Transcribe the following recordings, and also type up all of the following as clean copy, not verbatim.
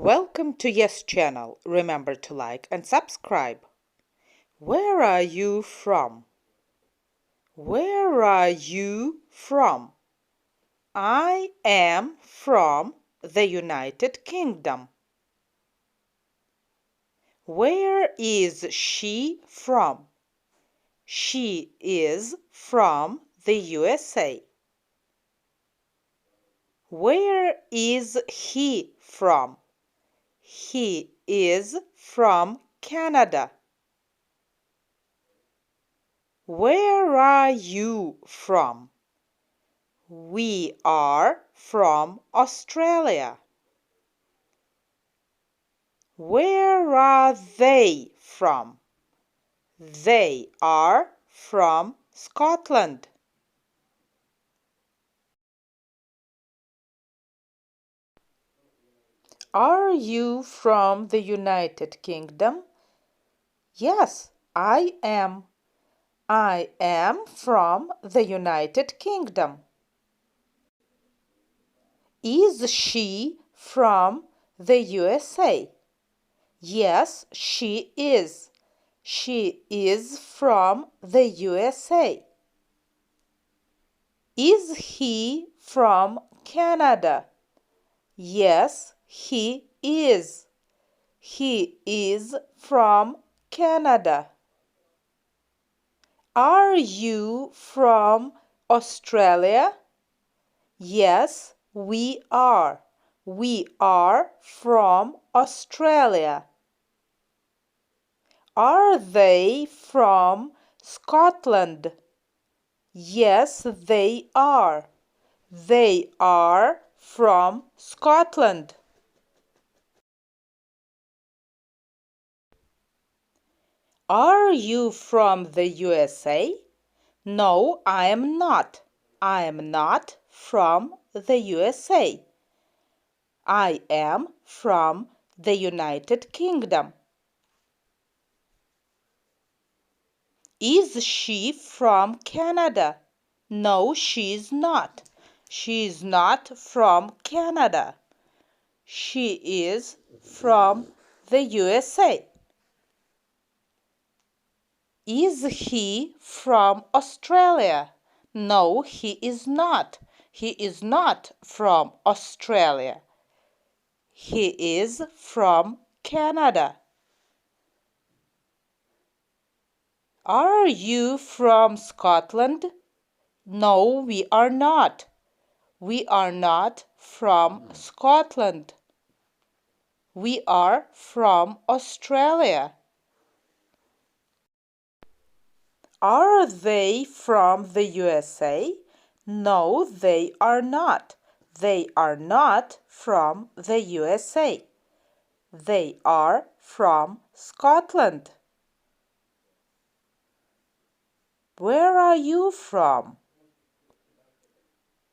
Welcome to Yes Channel. Remember to like and subscribe. Where are you from? Where are you from? I am from the United Kingdom. Where is she from? She is from the USA. Where is he from? He is from Canada. Where are you from? We are from Australia. Where are they from? They are from Scotland. Are you from the United Kingdom? Yes, I am. I am from the United Kingdom. Is she from the USA? Yes, she is. She is from the USA. Is he from Canada? Yes, he is. He is from Canada. Are you from Australia? Yes, we are. We are from Australia. Are they from Scotland? Yes, they are. They are from Scotland. Are you from the USA? No, I am not. I am not from the USA. I am from the United Kingdom. Is she from Canada? No, she is not. She is not from Canada. She is from the USA. Is he from Australia? No, he is not. He is not from Australia. He is from Canada. Are you from Scotland? No, we are not. We are not from Scotland. We are from Australia. Are they from the USA? No, they are not. They are not from the USA. They are from Scotland. Where are you from?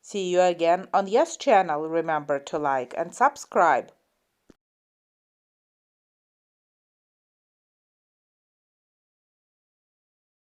See you again on Yes Channel. Remember to like and subscribe.